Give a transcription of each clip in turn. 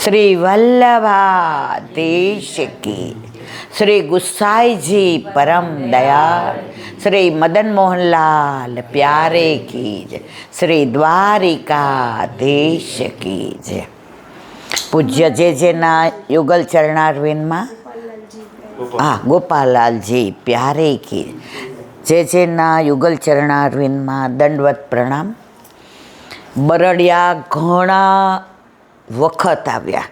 શ્રી વલ્લભાધીશ કી, શ્રી ગુસાઈજી પરમ દયાળ, શ્રી મદન મોહનલાલ પ્યારે કી જય, શ્રી દ્વારિકાધીશ કી જય. પૂજ્ય જેના યુગલ ચરણારવિંદમાં ગોપાલાલજી પ્યારે કી, જેના યુગલ ચરણારવિંદમાં દંડવત પ્રણામ. બરડિયા ઘણા વખત આવ્યા,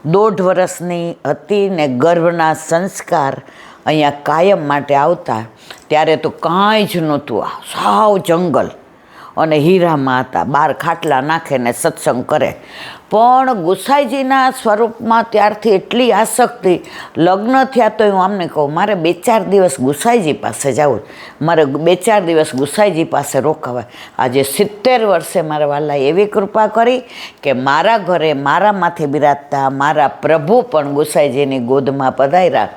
1.5 વર્ષની હતી ને ગર્ભના સંસ્કાર અહીંયા કાયમ માટે આવતા. ત્યારે તો કાંઈ જ નહોતું, સાવ જંગલ અને હીરામાં હતા. 12 ખાટલા નાખે ને સત્સંગ કરે. પણ ગુસાઈજીના સ્વરૂપમાં ત્યારથી એટલી આસક્તિ, લગ્ન થયા તો હું આમને કહું મારે 2-4 દિવસ ગુસાઈજી પાસે જવું, મારે 2-4 દિવસ ગુસાઈજી પાસે રોકાવાય. આજે 70 વર્ષે મારા વાલા એવી કૃપા કરી કે મારા ઘરે મારામાંથી બિરાજતા મારા પ્રભુ પણ ગુસાઈજીની ગોદમાં પધાર્યા.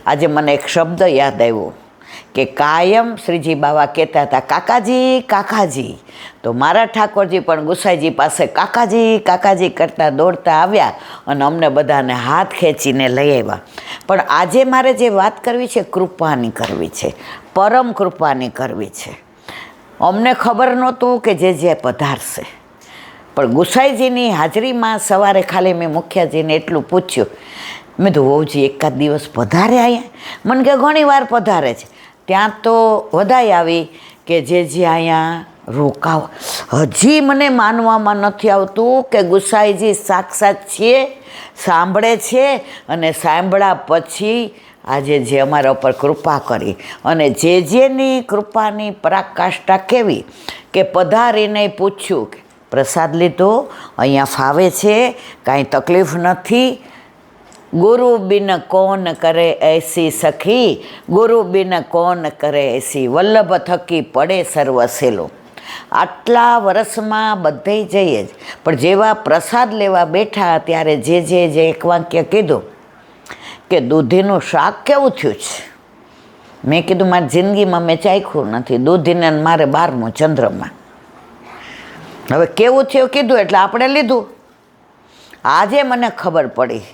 આજે મને એક શબ્દ યાદ આવ્યો કે કાયમ શ્રીજી બાવા કહેતા હતા કાકાજી કાકાજી, તો મારા ઠાકોરજી પણ ગુસાઈજી પાસે કાકાજી કાકાજી કરતા દોડતા આવ્યા અને અમને બધાને હાથ ખેંચીને લઈ આવ્યા. પણ આજે મારે જે વાત કરવી છે કૃપાની કરવી છે, પરમ કૃપાની કરવી છે. અમને ખબર નહોતું કે જે પધારશે, પણ ગુસાઈજીની હાજરીમાં સવારે ખાલી મેં મુખિયાજીને એટલું પૂછ્યું, મેં તો વહુજી એકાદ દિવસ પધારે અહીંયા? મને કે ઘણી વાર પધારે છે. ત્યાં તો વધાઈ આવી કે જે અહીંયા રોકાવ. હજી મને માનવામાં નથી આવતું કે ગુસાઈજી સાક્ષાત છે, સાંભળે છે, અને સાંભળ્યા પછી આજે જે અમારા ઉપર કૃપા કરી. અને જેની કૃપાની પરાકાષ્ઠા કેવી કે પધારીને પૂછ્યું કે પ્રસાદ લીધો, અહીંયા ફાવે છે, કાંઈ તકલીફ નથી. ગુરુ બિન કોન કરે એસી સખી, ગુરુ બિન કોન કરે એસી, વલ્લભ થકી પડે સર્વ સેલો. આટલા વર્ષમાં બધે જઈએ જ, પણ જેવા પ્રસાદ લેવા બેઠા ત્યારે જે એક વાક્ય કીધું કે દૂધીનું શાક કેવું થયું છે. મેં કીધું મારી જિંદગીમાં મેં ચાખ્યું નથી દૂધીને, મારે 12મો ચંદ્રમાં. હવે કેવું થયું કીધું એટલે આપણે લીધું. આજે મને ખબર પડી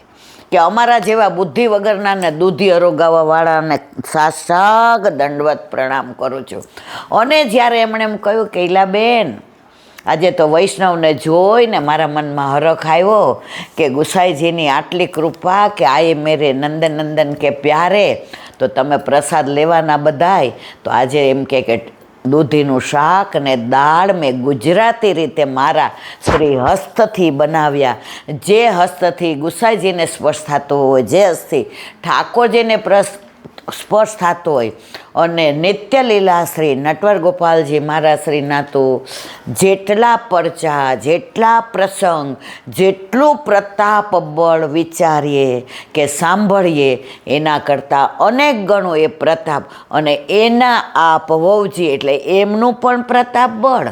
કે અમારા જેવા બુદ્ધિ વગરના ને દૂધી અરોગાવાવાળાને સાષ્ટાંગ દંડવત પ્રણામ કરું છું. અને જ્યારે એમણે એમ કહ્યું કે ઈલાબેન આજે તો વૈષ્ણવને જોઈને મારા મનમાં હરખ આવ્યો કે ગુસાઈજીની આટલી કૃપા કે આયે મેરે નંદન નંદન કે પ્યારે, તો તમે પ્રસાદ લેવાના બધાય. તો આજે એમ કે દૂધીનું શાક ને દાળ મેં ગુજરાતી રીતે મારા શ્રી હસ્તથી બનાવ્યા. જે હસ્તથી ગુસાઈજીને સ્પર્શ થતો હોય, જે હસ્તથી ઠાકોરજીને સ્પર્શ થતો હોય. અને નિત્ય લીલા શ્રી નટવર ગોપાલજી મહારાજ શ્રીના તો જેટલા પરચા, જેટલા પ્રસંગ, જેટલું પ્રતાપ બળ વિચારીએ કે સાંભળીએ એના કરતાં અનેક ગણો એ પ્રતાપ. અને એના આપ વહુજી એટલે એમનું પણ પ્રતાપ બળ,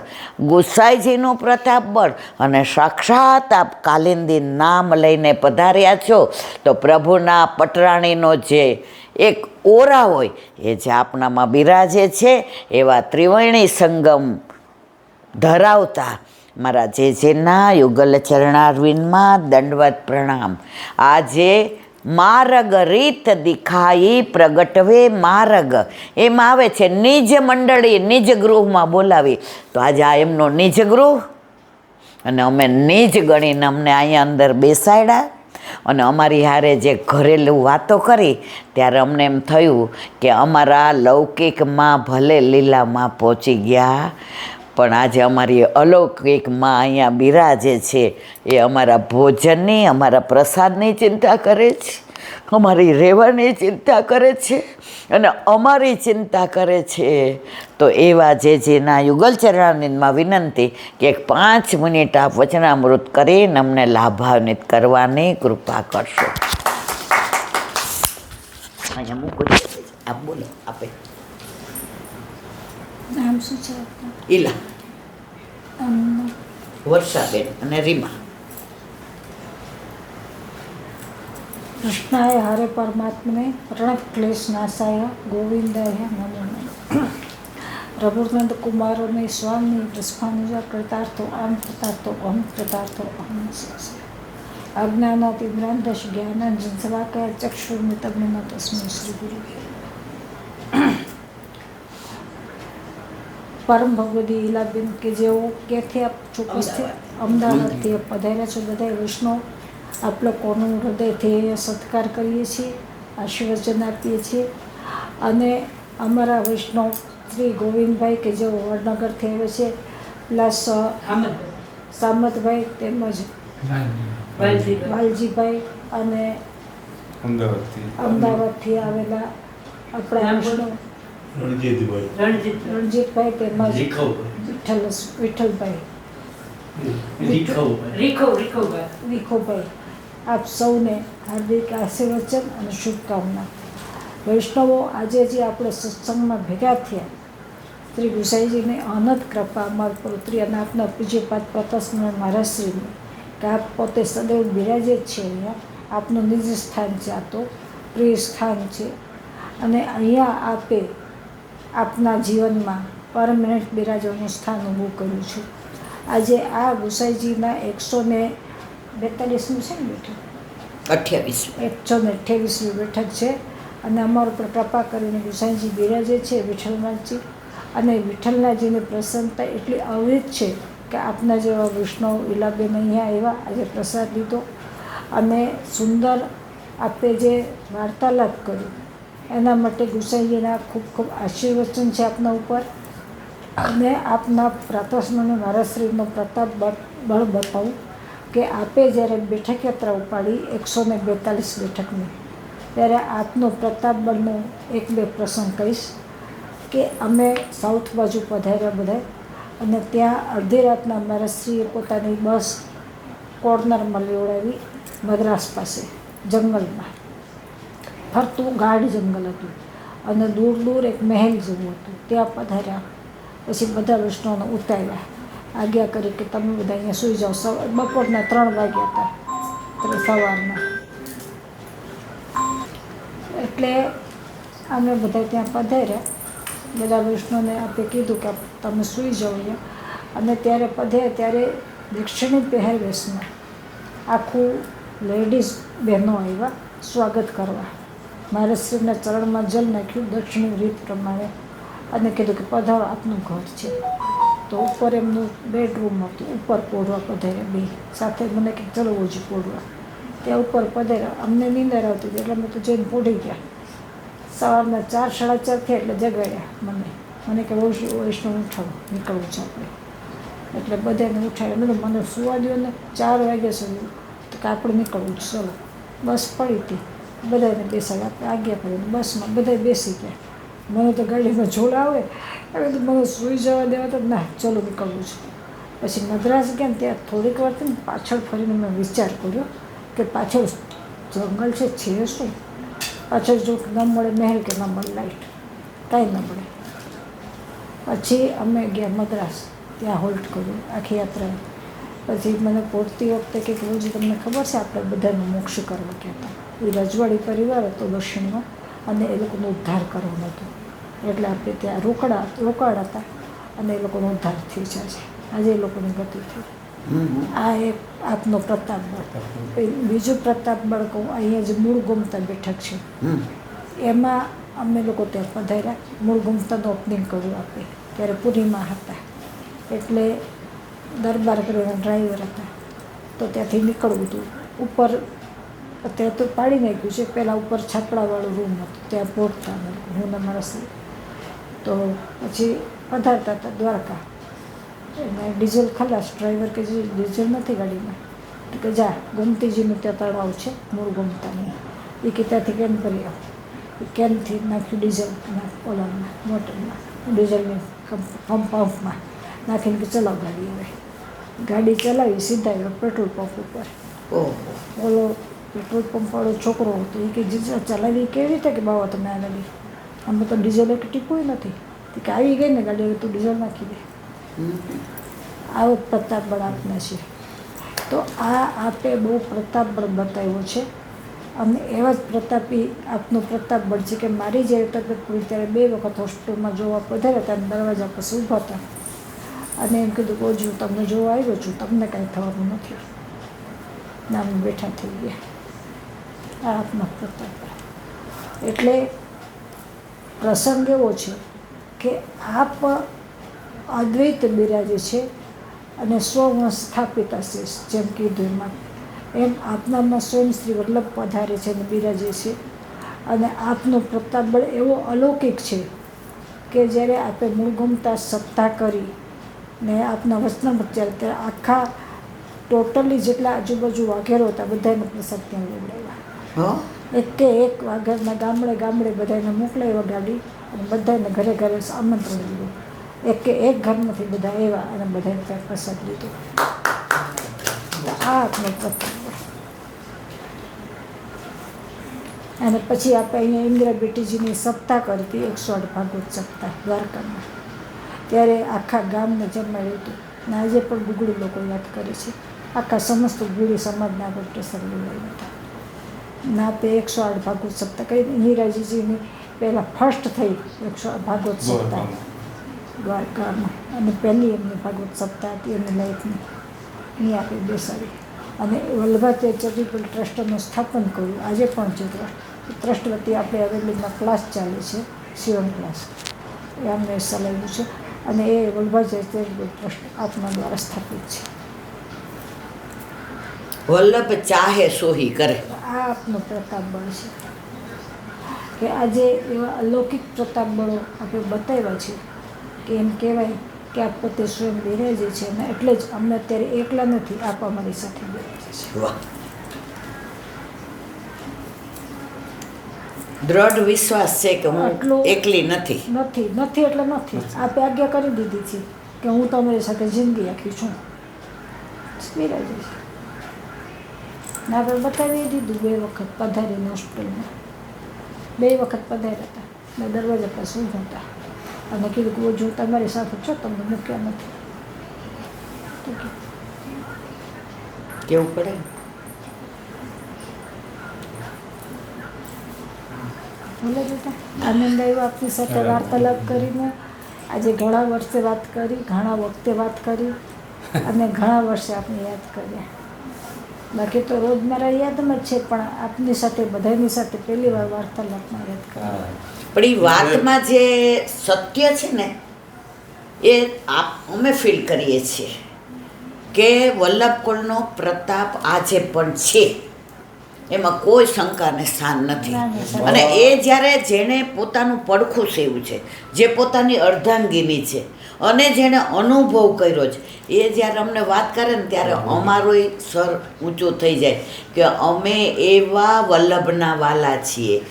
ગુસાઈજીનું પ્રતાપ બળ, અને સાક્ષાત આપ કાલિંદી નામ લઈને પધાર્યા છો. તો પ્રભુના પટરાણીનો જે એક ઓરા હોય એ જે આપણામાં બિરાજે છે, એવા ત્રિવેણી સંગમ ધરાવતા મારા જેના યુગલ ચરણારવિંદમાં દંડવત પ્રણામ. આજે માર્ગ રીત દિખાઈ પ્રગટવે માર્ગ, એમ આવે છે નિજ મંડળી નિજ ગૃહમાં બોલાવી. તો આજે આ એમનો નિજ ગૃહ, અને અમે નિજ ગણીને અમને અહીંયા અંદર બેસાડ્યા. અને અમારી હારે જે ઘરેલું વાતો કરી ત્યારે અમને એમ થયું કે અમારા લૌકિકમાં ભલે લીલામાં પહોંચી ગયા, પણ આજે અમારી અલૌકિકમાં અહીંયા બિરાજે છે. એ અમારા ભોજનની, અમારા પ્રસાદની ચિંતા કરે છે, અમારી રહેવાની ચિંતા કરે છે, અને અમારી ચિંતા કરે છે. તો એવા જેના યુગલ ચરણારવિંદમાં વિનંતી કે 5 મિનિટ આપ વચનામૃત કરીને અમને લાભાન્વિત કરવાની કૃપા કરશો. અહીંયા મૂકો, આપ બોલો. આપે નામ શું છે? ઈલા, વર્ષાબેન અને રીમા. કૃષ્ણાય હરે પરમાત્મને રણ ક્લેશ નાશાય ગોવિંદાય નમો નમઃ. રઘુનંદ કુમારને સ્વામી વૃષભાનુજા કૃતાર્થો અહમ કૃતાર્થો અહમ કૃતાર્થો અહમ. અજ્ઞાનાતિદ્રાંતશ જ્ઞાનાંજન શલાકયા ચક્ષુર્મિતમ્ તસ્મૈ શ્રી ગુરુ. પરમ ભગવદી ઈલાબેન કે જેઓ ક્યાંથી આપ ચોક્કસથી અમદાવાદથી પધાર્યા છો, બધા વૈષ્ણવ આપ લોકોનું હૃદયથી સત્કાર કરીએ છીએ, આશીર્વચન આપીએ છીએ. અને અમારા વૈષ્ણવ શ્રી ગોવિંદભાઈ કે જેઓ વડનગરથી આવે છે, પ્લસ સામતભાઈ તેમજ વાલજીભાઈ અને અમદાવાદથી આવેલા આપણા વૈષ્ણવ રણજીતભાઈ તેમજ વિઠ્ઠલભાઈ રીખોભાઈ, આપ સૌને હાર્દિક આશીર્વચન અને શુભકામના. વૈષ્ણવો આજે જે આપણે સત્સંગમાં ભેગા થયા, શ્રી ગુસાઈજીની અનંત કૃપા અમારા પર ઉતરી અને આપના પૂજ્યપાદ પ્રતાપસ્વામી મહારાજશ્રીની કે આપ પોતે સદૈવ બિરાજે જ છે અહીંયા. આપનું નિજ સ્થાન છે, આ તો પ્રિય સ્થાન છે. અને અહીંયા આપે આપના જીવનમાં પરમનન્ટ બિરાજવાનું સ્થાન ઊભું કર્યું છે. આજે આ ગુસાઈજીના 142મી છે ને બેઠક, 128મી બેઠક છે. અને અમારા પર કૃપા કરીને ગુસાઈજી બિરાજે છે, વિઠ્ઠલનાથજી. અને વિઠ્ઠલનાથજીની પ્રસન્નતા એટલી અવિરત છે કે આપના જેવા વૈષ્ણવ ઈલાબેન અહીંયા આવ્યા, આજે પ્રસાદ લીધો અને સુંદર આપે જે વાર્તાલાપ કર્યો એના માટે ગુસાઈજીના ખૂબ ખૂબ આશીર્વચન છે આપના ઉપર. અને આપના પ્રતાપસ્વામી મહારાજશ્રીનો પ્રતાપ બળ બતાવું કે આપે જ્યારે બેઠક યાત્રા ઉપાડી 142 બેઠકની, ત્યારે આપનો પ્રતાપ બળનો એક બે પ્રસંગ કહીશ કે અમે સાઉથ બાજુ પધાર્યા બધા, અને ત્યાં અડધી રાતના મહારાજશ્રીએ પોતાની બસ કોર્નરમાં લેવડાવી મદ્રાસ પાસે જંગલમાં, ફરતું ગાઢ જંગલ હતું અને દૂર દૂર એક મહેલ જેવું હતું, ત્યાં પધાર્યા. પછી બધા વૈષ્ણવને ઉતાર્યા, આજ્ઞા કરી કે તમે બધા અહીંયા સૂઈ જાઓ. બપોરના 3 વાગ્યા હતા સવારના. એટલે અમે બધા ત્યાં પધાર્યા, બધા વૈષ્ણવને આપે કીધું કે તમે સૂઈ જાઓ અહીંયા. અને ત્યારે પધાર્યા ત્યારે દક્ષિણી પહેરવેશમાં આખું લેડીઝ બહેનો આવ્યા સ્વાગત કરવા. મહારાજશ્રીના ચરણમાં જલ નાખ્યું દક્ષિણી રીત પ્રમાણે અને કીધું કે પધારો, આપનું ઘર છે. તો ઉપર એમનું બેડરૂમ હતું, ઉપર પોઢવા પધાર્યા બે સાથે. મને કે ચલો ઓજી પોઢવા. ત્યાં ઉપર પધાર્યા, અમને નીંદર આવતી હતી એટલે અમે તો જઈને પોઢી ગયા. સવારના 4 સાડા 4 થયા એટલે જગાડ્યા મને કે વૈષ્ણવ ઉઠાવો, નીકળવું છે આપણે. એટલે બધાને ઉઠાવ્યા. મને સુવા દો ને 4 વાગ્યા સુધી, તો કે આપણે નીકળવું છે, ચલો. બસ પડી હતી, બધાને બેસાડ્યા, આપણે આજ્ઞા કરીને બસમાં બધા બેસી ગયા. મને તો ગાડીમાં જોડ આવે હવે તો મને સૂઈ જવા દેવા તો ના, ચલો નીકળવું છે. પછી મદ્રાસ ગયા ને ત્યાં થોડીક વાર થઈને પાછળ ફરીને મેં વિચાર કર્યો કે પાછળ જંગલ છે શું, પાછળ જો ન મળે મહેલ કે ન મળે લાઈટ, કાંઈ ન મળે. પછી અમે ગયા મદ્રાસ, ત્યાં હોલ્ટ કર્યું આખી યાત્રા. પછી મને પહોંચતી વખતે કે રોજ તમને ખબર છે આપણે બધાનો મોક્ષ કરવા ગયા હતા. એ રજવાડી પરિવાર હતો દક્ષિણનો અને એ લોકોનો ઉદ્ધાર કરવાનો હતો. એટલે આપણે ત્યાં રોકાણ હતા અને એ લોકોનો ઉદ્ધાર થઈ જાય છે. આજે એ લોકોની ગતિ થઈ. આ એક આપનો પ્રતાપ બળ. બીજું પ્રતાપ બળ કહું, અહીંયા જે મૂળ ગોમતા બેઠક છે એમાં અમે લોકો ત્યાં પધાર્યા. મૂળ ગોમતાનું ઓપનિંગ કર્યું આપણે, ત્યારે પૂર્ણિમા હતા એટલે દરબાર કરીને ડ્રાઈવર હતા. તો ત્યાંથી નીકળવું હતું. ઉપર અત્યારે તો પાડી નાખ્યું છે, પહેલાં ઉપર છાપડાવાળું રૂમ હતું, ત્યાં પહોંચતા હું ને માણસ. તો પછી પધારતા હતા દ્વારકા. અને ડીઝલ ખલાસ. ડ્રાઈવર કે જે ડીઝલ નથી ગાડીમાં, તો કે જા ગોમતીજીનું ત્યાં તળાવ છે મૂળ ગોમતાનું, એ કે ત્યાંથી કેન કરી આવો. કેનથી નાખ્યું ડીઝલ ઓલામાં મોટરમાં, ડીઝલની પંપમાં નાખીને કે ચલાવ ગાડી. હવે ગાડી ચલાવી સીધા આવ્યો પેટ્રોલ પંપ ઉપર. ઓલો પેટ્રોલ પંપવાળો છોકરો હતો એ કે ચલાવી કેવી રીતે કે બાવા તમે આ ગાડી, અમે તો ડીઝલ એક ટીપું નથી. કે આવી ગઈ ને ગાડી, હવે તું ડીઝલ નાખી દે. આવો પ્રતાપ બળ આપના છે. તો આ આપે બહુ પ્રતાપ બળ બતાવ્યો છે. અને એવા જ પ્રતાપી આપનું પ્રતાપ બળ છે કે મારી જ્યારે તબિયત પૂરી ત્યારે 2 વખત હોસ્પિટલમાં જોવા પધાર્યા હતા. દરવાજા પાસે ઊભા હતા અને એમ કીધું કે હજુ તમને જોવા આવ્યો છું, તમને કાંઈ થવાનું નથી. નામ બેઠા થઈ ગયા. આ આપના પ્રતાપ. એટલે પ્રસંગ એવો છે કે આપ અદ્વૈત બિરાજે છે અને સ્વમાં સ્થાપિતા છે, જેમ કીધું એમાં એમ આપનામાં સ્વયં શ્રી વલ્લભ પધારે છે અને બિરાજે છે. અને આપનો પ્રતાપ બળ એવો અલૌકિક છે કે જ્યારે આપે મૂળગમતા સપ્તાહ કરી ને આપના વચનામૃત ત્યારે આખા ટોટલી જેટલા આજુબાજુ વાઘેરો હતા બધાને પ્રસાદ ત્યાં લેવડાવ્યા. એક વાઘરના ગામડે બધાને મોકલાવ્યા ગાડી અને બધાને ઘરે આમંત્રણ દીધું. એક ઘરમાંથી બધા આવ્યા અને બધાને ત્યાં પ્રસાદ લીધો. આ આપનો પ્રતાપ. અને પછી આપણે અહીંયા ઇન્દિરા બેટીજીની સપ્તાહ કરી હતી, 108 ભાગવત સપ્તાહ દ્વારકામાં. ત્યારે આખા ગામને જમાડ્યું હતું. અને આજે પણ ગુગળી લોકો યાદ કરે છે. આખા સમસ્ત ગુગળી સમાજના આપણે પ્રસાદ લેવાયા હતા. ના તે 108 ભાગવત સપ્તાહ કરી. હીરાજીજીની પહેલાં ફર્સ્ટ થઈ 108 ભાગવત સપ્તાહ દ્વારકામાં, અને પહેલી એમની ભાગવત સપ્તાહ હતી એમની લાઈફની. અહીંયા આપણે બેસાડી અને વલ્લભાચાર્ય ચેરિટેબલ ટ્રસ્ટનું સ્થાપન કર્યું. આજે પણ છે ટ્રસ્ટ વતી આપણે અવેલેબલમાં ક્લાસ ચાલે છે, સીવણ ક્લાસ એ અમને ચલાવ્યું છે. અને એ વલ્લભાચાર્ય ચેરિટેબલ ટ્રસ્ટ આપના દ્વારા સ્થાપિત છે. વલ્લભ ચાહે સોહી કરે. આ આપનો પ્રતાપ બળ છે કે આજે એવા અલૌકિક પ્રતાપ બળો આપણે બતાવ્યા છે કે એમ કહેવાય કે આપ પોતે સ્વયં બિરાજે છે. અને એટલે જ અમને અત્યારે એકલા નથી, આપ અમારી સાથે બિરાજે છે. વાહ! દ્રઢ વિશ્વાસ છે કે હું એકલી નથી. નથી એટલે નથી. આપે આજ્ઞા કરી દીધી છે કે હું તમારી સાથે જિંદગી આખી છું, બિરાજે છે. ને આપણે બતાવી દીધું 2 વખત પધારીને હોસ્પિટલમાં. 2 વખત પધાર્યા હતા ને દરવાજા પાસે ઊભા હતા અને કીધું કે જો તમારી સાથે છો, તમને મૂક્યા નથી. કેવું પડે? ભલે બેટા, આનંદ આવ્યો આપની સાથે વાર્તાલાપ કરીને. આજે ઘણા વર્ષે વાત કરી, ઘણા વખતે વાત કરી અને ઘણા વર્ષે આપને યાદ કર્યા. બાકી તો રોજ મારા યાદમાં જ છે, પણ આપની સાથે બધાની સાથે પહેલી વાર વાર્તાલાપમાં યાદ કર્યા. પણ એ વાતમાં જે સત્ય છે ને એ અમે ફીલ કરીએ છીએ કે વલ્લભ કુળનો પ્રતાપ આજે પણ છે, એમાં કોઈ શંકાને સ્થાન નથી. અને એ જ્યારે જેણે પોતાનું પડખું સેવ્યું છે, જે પોતાની અર્ધાંગીની છે અને જેણે અનુભવ કર્યો છે, એ જ્યારે અમને વાત કરે ને ત્યારે અમારું સર ઊંચું થઈ જાય કે અમે એવા વલ્લભના વાલા છીએ.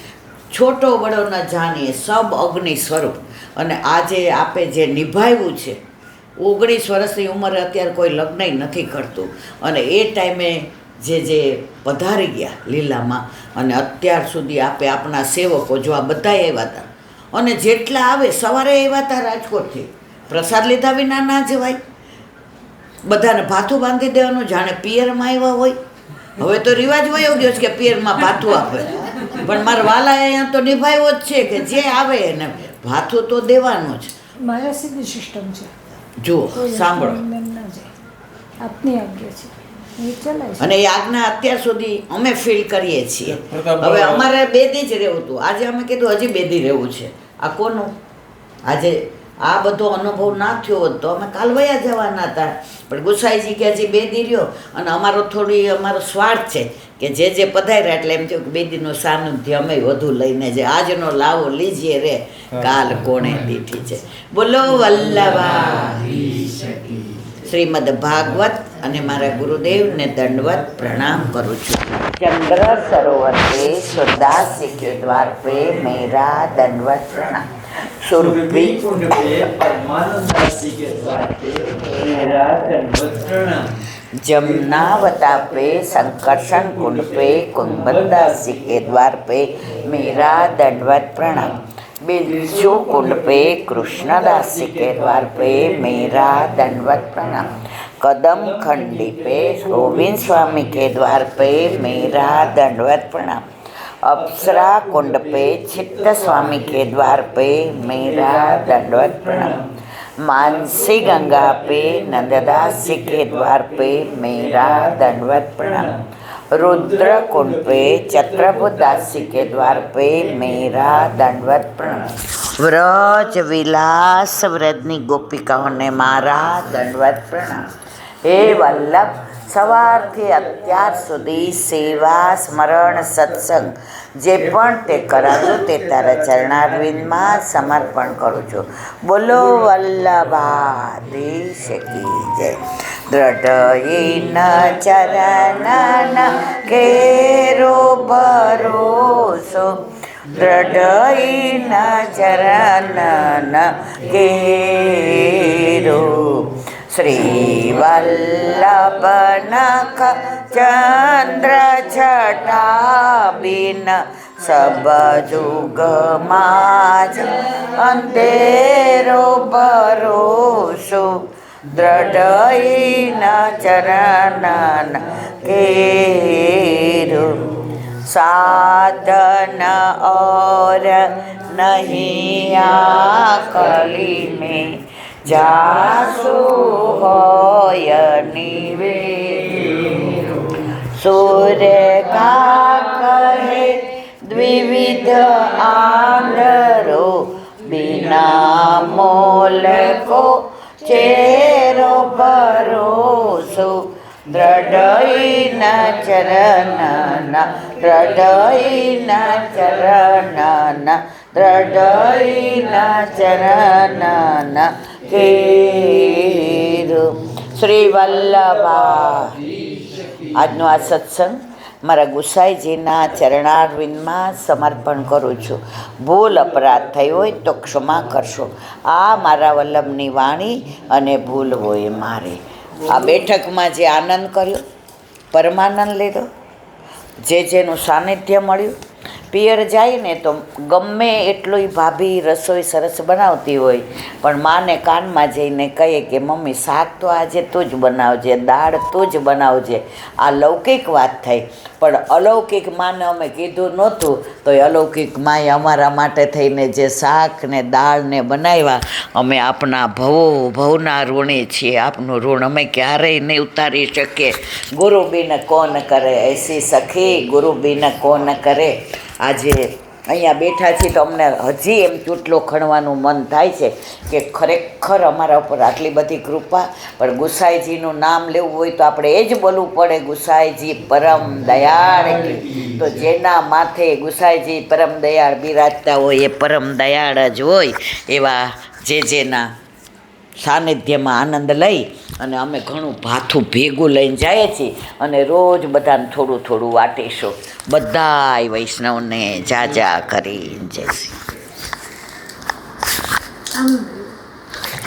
છોટો બડો ન જાણીએ સબ અગ્નિ સ્વરૂપ. અને આજે આપે જે નિભાવ્યું છે, 19 વર્ષની ઉંમરે અત્યારે કોઈ લગ્ન નથી કરતું, અને એ ટાઈમે જે પધારી ગયા લીલામાં, અને અત્યાર સુધી આપે આપણા સેવકો જો આ બધા આવ્યા હતા, અને જેટલા આવે સવારે આવ્યા હતા રાજકોટથી, પ્રસાદ લીધા વિના ના જવાય. બધાને ભાથું બાંધી દેવાનું જાણે પિયરમાં આવ્યા હોય. હવે તો રિવાજ વયો ગયો છે કે પિયરમાં ભાથું આપે, પણ મારા વાલાએ અહીંયા તો નિભાવ્યો જ છે કે જે આવે એને ભાથું તો દેવાનું જ. મારા સીધી સિસ્ટમ છે. જુઓ, સાંભળો. આપની આજ્ઞા છે, અને એ આજ્ઞા અત્યાર સુધી અમે ફીલ કરીએ છીએ. હવે અમારે બેદી જ રહેવું હતું. આજે અમે કીધું હજી બેદી રહેવું છે. આ કોનું? આજે આ બધો અનુભવ ના થયો હોત તો અમે કાલ વયા જવાના હતા, પણ ગુસાઈજી કે હજી બેદી રહ્યો. અને અમારો સ્વાર્થ છે કે જે પધાર્યા એટલે એમ થયું કે બેદીનું સાનિધ્ય અમે વધુ લઈને જાય. આજનો લાવો લીજીએ રે, કાલ કોણે દીઠી છે. બોલો વલ્લભા શ્રીમદ ભાગવત. અને મારા ગુરુદેવને દંડવત પ્રણામ કરું છું. ચંદ્ર સરોવર पे सुरदास के द्वार पे मेरा दंडवत प्रणाम. सुरभि कुंड पे परमानंद दास जी के द्वार पे मेरा दंडवत प्रणाम. जमुनावता पे संकर्षण कुंड पे कुंभदास जी के द्वार पे मेरा दंडवत प्रणाम. बिरजू कुंड पे कृष्णदास जी के द्वार पे मेरा दंडवत प्रणाम. कदम खंडी पे गोविंद स्वामी के द्वार पे मेरा दंडवत प्रणाम. अप्सरा कुंड पे चित्त स्वामी के द्वार पे मेरा दंडवत प्रणाम. मानसी गंगा पे नंददास जी के द्वार पे मेरा दंडवत प्रणाम. रुद्र कुंड पे चक्रभुदासी के द्वार पे मेरा दंडवत प्रणाम। व्रज विलास व्रजनी गोपिकाओने मारा दंडवत प्रणाम। हे वल्लभ, સવારથી અત્યાર સુધી સેવા સ્મરણ સત્સંગ જે પણ તે કરાવ્યું તે તારા ચરણારવિંદમાં સમર્પણ કરું છું. બોલો વલ્લભાધીશ કી જય. દ્રઢઈન ચરણન કેરો ભરોસો, દ્રઢઈન ચરણન કેરો. श्री वल्लभ नख चंद्र छटा बिन सब जुग माज अंधेरो भरोसो, दृढ़ चरणन केरो. साधन और नहीं आकली में जासु होय निवेद. सूर्य का कहे द्विविध आंधरो, बिना मोल को चेरो भरोसो, दृढ़ चरणन, दृढ़ चरणन, दृढ़ चरणन केरो. શ્રી વલ્લભા. આજનો આ સત્સંગ મારા ગુસાઈજીના ચરણારવિંદમાં સમર્પણ કરું છું. ભૂલ અપરાધ થઈ હોય તો ક્ષમા કરશો. આ મારા વલ્લભની વાણી અને ભૂલ હોય મારે. આ બેઠકમાં જે આનંદ કર્યો, પરમાનંદ લીધો, જેનું સાનિધ્ય મળ્યું. પિયર જાય ને તો ગમે એટલું ભાભી રસોઈ સરસ બનાવતી હોય, પણ માને કાનમાં જઈને કહીએ કે મમ્મી શાક તો આજે તું જ બનાવજે, દાળ તું જ બનાવજે. આ લૌકિક વાત થઈ, પણ અલૌકિક માને અમે કીધું નહોતું તો એ અલૌકિક માએ અમારા માટે થઈને જે શાક ને દાળ ને બનાવ્યા. અમે આપના ભવના ઋણી છીએ. આપનું ઋણ અમે ક્યારેય નહીં ઉતારી શકીએ. ગુરુ બિન કોન કરે એસી સખી, ગુરુ બિન કોન કરે. આજે અહીંયા બેઠા છીએ તો અમને હજી એમ ચૂંટલો ખણવાનું મન થાય છે કે ખરેખર અમારા ઉપર આટલી બધી કૃપા. પણ ગુસાઈજીનું નામ લેવું હોય તો આપણે એ જ બોલવું પડે, ગુસાઈજી પરમ દયાળ. તો જેના માથે ગુસાઈજી પરમ દયાળ બિરાજતા હોય એ પરમ દયાળ જ હોય. એવા જેના સાનિધ્યમાં આનંદ લઈ અને અમે ઘણું ભાથું ભેગું લઈને જઈએ છીએ અને રોજ બધાને થોડું થોડું વાટીશું. બધાય વૈષ્ણવને જાજા કરી જય શ્રી.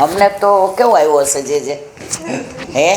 અમને તો કેવો આવ્યો હશે જે હે